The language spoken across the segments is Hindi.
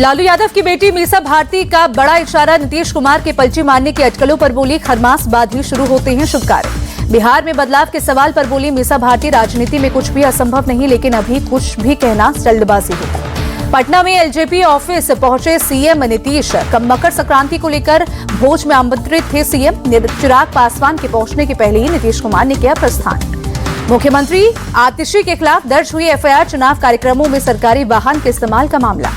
लालू यादव की बेटी मीसा भारती का बड़ा इशारा। नीतीश कुमार के पलटी मारने की अटकलों पर बोली, खरमास बाद ही शुरू होते हैं शुभ कार्य। बिहार में बदलाव के सवाल पर बोली मीसा भारती, राजनीति में कुछ भी असंभव नहीं, लेकिन अभी कुछ भी कहना जल्दबाजी है। पटना में एलजेपी ऑफिस पहुंचे सीएम नीतीश। मकर संक्रांति को लेकर भोज में आमंत्रित थे सीएम। चिराग पासवान के पहुंचने के पहले ही नीतीश कुमार ने किया प्रस्थान। मुख्यमंत्री आतिशी के खिलाफ दर्ज हुई एफआईआर। चुनाव कार्यक्रमों में सरकारी वाहन के इस्तेमाल का मामला।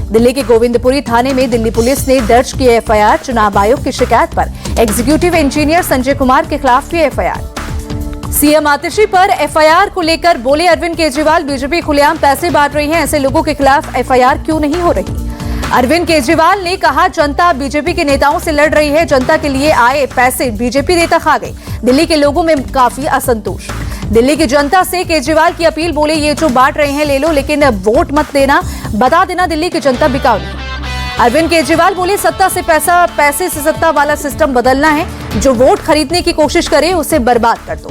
दिल्ली के गोविंदपुरी थाने में दिल्ली पुलिस ने दर्ज की एफआईआर। चुनाव आयोग की शिकायत पर एग्जीक्यूटिव इंजीनियर संजय कुमार के खिलाफ भी एफआईआर। सीएम आतिशी पर एफआईआर को लेकर बोले अरविंद केजरीवाल, बीजेपी खुलेआम पैसे बांट रही है, ऐसे लोगों के खिलाफ एफआईआर क्यों नहीं हो रही। अरविंद केजरीवाल ने कहा, जनता बीजेपी के नेताओं से लड़ रही है, जनता के लिए आए पैसे बीजेपी नेता खा गई। दिल्ली के लोगों में काफी असंतोष। दिल्ली की जनता से केजरीवाल की अपील, बोले ये जो बांट रहे हैं ले लो, लेकिन वोट मत देना, बता देना दिल्ली की जनता बिकाऊ नहीं। अरविंद केजरीवाल बोले, सत्ता से पैसा, पैसे से सत्ता वाला सिस्टम बदलना है। जो वोट खरीदने की कोशिश करे उसे बर्बाद कर दो।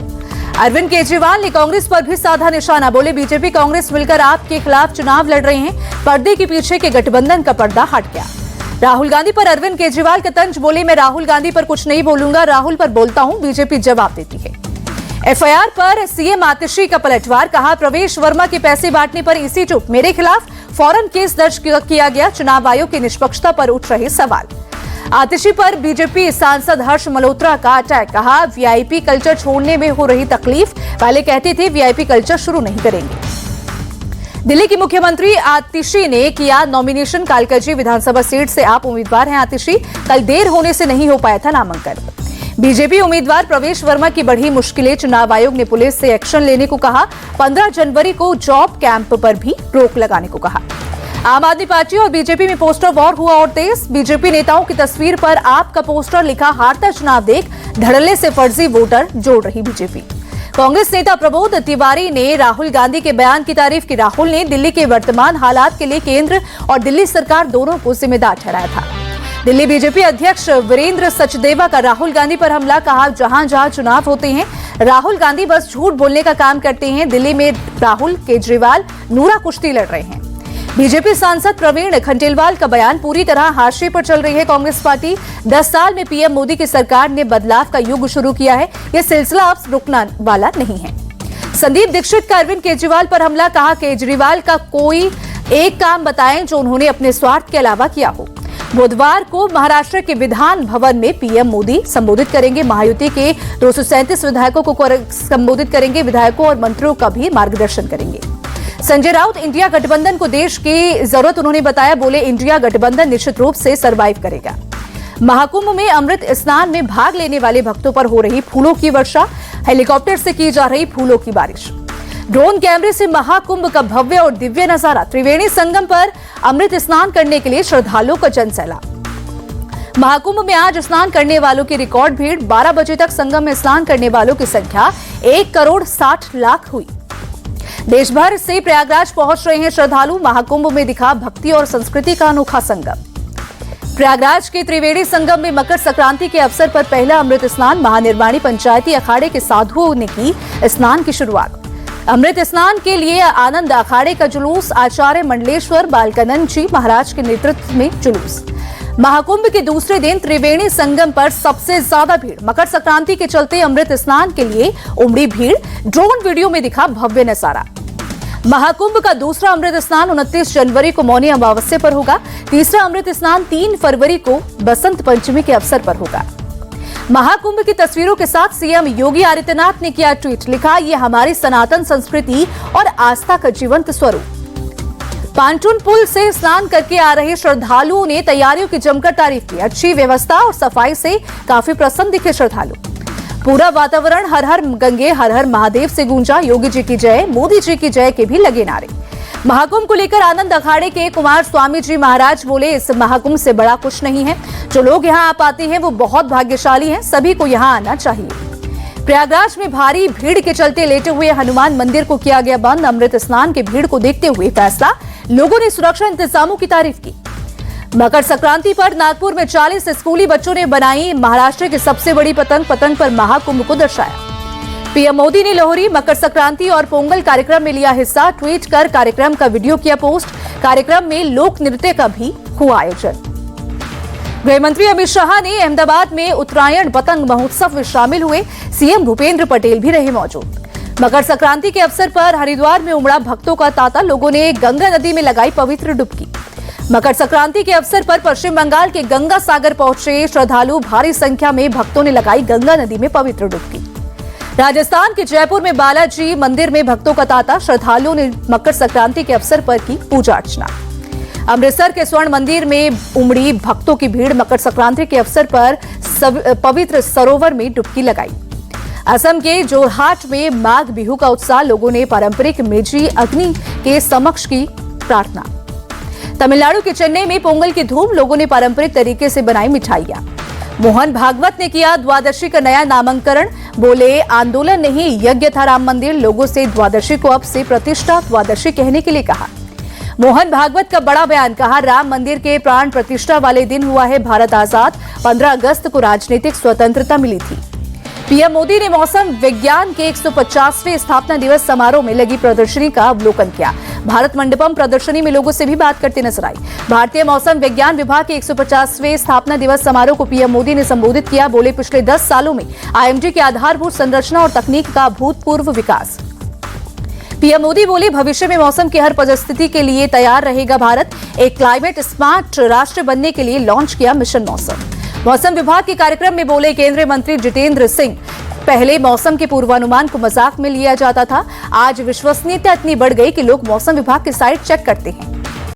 अरविंद केजरीवाल ने कांग्रेस पर भी साधा निशाना। बोले, बीजेपी कांग्रेस मिलकर आपके खिलाफ चुनाव लड़ रहे हैं, पर्दे के पीछे के गठबंधन का पर्दा हट गया। राहुल गांधी पर अरविंद केजरीवाल का तंज। बोले, मैं राहुल गांधी पर कुछ नहीं बोलूंगा, राहुल पर बोलता हूं, बीजेपी जवाब देती है। एफआईआर पर सीएम आतिशी का पलटवार। कहा, प्रवेश वर्मा के पैसे बांटने पर इसी चुप, मेरे खिलाफ फौरन केस दर्ज किया गया। चुनाव आयोग की निष्पक्षता पर उठ रहे सवाल। आतिशी पर बीजेपी सांसद हर्ष मल्होत्रा का अटैक। कहा, वीआईपी कल्चर छोड़ने में हो रही तकलीफ, पहले कहते थे वीआईपी कल्चर शुरू नहीं करेंगे। दिल्ली की मुख्यमंत्री आतिशी ने किया नॉमिनेशन। कालकाजी विधानसभा सीट से आप उम्मीदवार हैं आतिशी। कल देर होने से नहीं हो पाया था नामांकन। बीजेपी उम्मीदवार प्रवेश वर्मा की बढ़ी मुश्किलें। चुनाव आयोग ने पुलिस से एक्शन लेने को कहा। 15 जनवरी को जॉब कैंप पर भी रोक लगाने को कहा। आम आदमी पार्टी और बीजेपी में पोस्टर वॉर हुआ और तेज। बीजेपी नेताओं की तस्वीर पर आपका पोस्टर लिखा, हारता चुनाव देख, धड़ल्ले से फर्जी वोटर जोड़ रही बीजेपी। कांग्रेस नेता प्रबोध तिवारी ने राहुल गांधी के बयान की तारीफ की। राहुल ने दिल्ली के वर्तमान हालात के लिए केंद्र और दिल्ली सरकार दोनों को जिम्मेदार ठहराया था। दिल्ली बीजेपी अध्यक्ष वीरेंद्र सचदेवा का राहुल गांधी पर हमला। कहा, जहां जहां चुनाव होते हैं राहुल गांधी बस झूठ बोलने का काम करते हैं। दिल्ली में राहुल केजरीवाल नूरा कुश्ती लड़ रहे हैं। बीजेपी सांसद प्रवीण खंडेलवाल का बयान। पूरी तरह हाशिए पर चल रही है कांग्रेस पार्टी। 10 साल में पीएम मोदी की सरकार ने बदलाव का युग शुरू किया है, यह सिलसिला अब रुकने वाला नहीं है। संदीप दीक्षित का अरविंद केजरीवाल पर हमला। कहा, केजरीवाल का कोई एक काम बताएं जो उन्होंने अपने स्वार्थ के अलावा किया हो। बुधवार को महाराष्ट्र के विधान भवन में पीएम मोदी संबोधित करेंगे। महायुति के 237 विधायकों को संबोधित करेंगे। विधायकों और मंत्रियों का भी मार्गदर्शन करेंगे। संजय राउत इंडिया गठबंधन को देश की जरूरत उन्होंने बताया। बोले, इंडिया गठबंधन निश्चित रूप से सर्वाइव करेगा। महाकुंभ में अमृत स्नान में भाग लेने वाले भक्तों पर हो रही फूलों की वर्षा। हेलीकॉप्टर से की जा रही फूलों की बारिश। ड्रोन कैमरे से महाकुंभ का भव्य और दिव्य नजारा। त्रिवेणी संगम पर अमृत स्नान करने के लिए श्रद्धालुओं का जनसैलाब। महाकुंभ में आज स्नान करने वालों की रिकॉर्ड भीड़। 12 बजे तक संगम में स्नान करने वालों की संख्या 1,60,00,000 हुई। देश भर से प्रयागराज पहुंच रहे हैं श्रद्धालु। महाकुंभ में दिखा भक्ति और संस्कृति का अनोखा संगम। प्रयागराज के त्रिवेणी संगम में मकर संक्रांति के अवसर पर पहला अमृत स्नान। महानिर्वाणी पंचायती अखाड़े के साधुओं ने की स्नान की शुरुआत। अमृत स्नान के लिए आनंद अखाड़े का जुलूस। आचार्य मंडलेश्वर बालकानंद जी महाराज के नेतृत्व में जुलूस। महाकुंभ के दूसरे दिन त्रिवेणी संगम पर सबसे ज्यादा भीड़। मकर संक्रांति के चलते अमृत स्नान के लिए उमड़ी भीड़। ड्रोन वीडियो में दिखा भव्य नजारा। महाकुंभ का दूसरा अमृत स्नान 29 जनवरी को मौनी अमावस्या पर होगा। तीसरा अमृत स्नान 3 फरवरी को बसंत पंचमी के अवसर पर होगा। महाकुंभ की तस्वीरों के साथ सीएम योगी आदित्यनाथ ने किया ट्वीट। लिखा, ये हमारी सनातन संस्कृति और आस्था का जीवंत स्वरूप। पांटून पुल से स्नान करके आ रहे श्रद्धालुओं ने तैयारियों की जमकर तारीफ की। अच्छी व्यवस्था और सफाई से काफी प्रसन्न दिखे श्रद्धालु। पूरा वातावरण हर हर गंगे हर हर महादेव से गूंजा। योगी जी की जय, मोदी जी की जय के भी लगे नारे। महाकुंभ को लेकर आनंद अखाड़े के कुमार स्वामी जी महाराज बोले, इस महाकुंभ से बड़ा कुछ नहीं है। जो लोग यहाँ आ पाते हैं वो बहुत भाग्यशाली हैं, सभी को यहाँ आना चाहिए। प्रयागराज में भारी भीड़ के चलते लेटे हुए हनुमान मंदिर को किया गया बंद। अमृत स्नान की भीड़ को देखते हुए फैसला। लोगों ने सुरक्षा इंतजामों की तारीफ की। मकर संक्रांति पर नागपुर में 40 स्कूली बच्चों ने बनाई महाराष्ट्र की सबसे बड़ी पतंग। पतंग पर महाकुंभ को दर्शाया। पीएम मोदी ने लोहरी, मकर संक्रांति और पोंगल कार्यक्रम में लिया हिस्सा। ट्वीट कर कार्यक्रम का वीडियो किया पोस्ट। कार्यक्रम में लोक नृत्य का भी हुआ आयोजन। गृह मंत्री अमित शाह ने अहमदाबाद में उत्तरायण पतंग महोत्सव में शामिल हुए। सीएम भूपेंद्र पटेल भी रहे मौजूद। मकर संक्रांति के अवसर पर हरिद्वार में उमड़ा भक्तों का तांता। लोगों ने गंगा नदी में लगाई पवित्र डुबकी। मकर संक्रांति के अवसर पर पश्चिम बंगाल के गंगा सागर पहुंचे श्रद्धालु। भारी संख्या में भक्तों ने लगाई गंगा नदी में पवित्र डुबकी। राजस्थान के जयपुर में बालाजी मंदिर में भक्तों का तांता। श्रद्धालुओं ने मकर संक्रांति के अवसर पर की पूजा अर्चना। अमृतसर के स्वर्ण मंदिर में उमड़ी भक्तों की भीड़। मकर संक्रांति के अवसर पर पवित्र सरोवर में डुबकी लगाई। असम के जोरहाट में माघ बिहू का उत्साह। लोगों ने पारंपरिक मेजी अग्नि के समक्ष की प्रार्थना। तमिलनाडु के चेन्नई में पोंगल की धूम। लोगों ने पारंपरिक तरीके से बनाई मिठाइयां। मोहन भागवत ने किया द्वादशी का नया नामकरण। बोले, आंदोलन नहीं यज्ञ था राम मंदिर। लोगों से द्वादशी को अब से प्रतिष्ठा द्वादशी कहने के लिए कहा। मोहन भागवत का बड़ा बयान। कहा, राम मंदिर के प्राण प्रतिष्ठा वाले दिन हुआ है भारत आजाद। 15 अगस्त को राजनीतिक स्वतंत्रता मिली थी। पीएम मोदी ने मौसम विज्ञान के 150वें स्थापना दिवस समारोह में लगी प्रदर्शनी का अवलोकन किया। भारत मंडपम प्रदर्शनी में लोगों से भी बात करते नजर आई। भारतीय मौसम विज्ञान विभाग के 150वें स्थापना दिवस समारोह को पीएम मोदी ने संबोधित किया। बोले, पिछले 10 सालों में आईएमडी की आधारभूत संरचना और तकनीक का भूतपूर्व विकास। पीएम मोदी बोले, भविष्य में मौसम की हर परिस्थिति के लिए तैयार रहेगा भारत। एक क्लाइमेट स्मार्ट राष्ट्र बनने के लिए लॉन्च किया मिशन मौसम। मौसम विभाग के कार्यक्रम में बोले केंद्रीय मंत्री जितेंद्र सिंह, पहले मौसम के पूर्वानुमान को मजाक में लिया जाता था। आज विश्वसनीयता इतनी बढ़ गई कि लोग मौसम विभाग की साइट चेक करते हैं।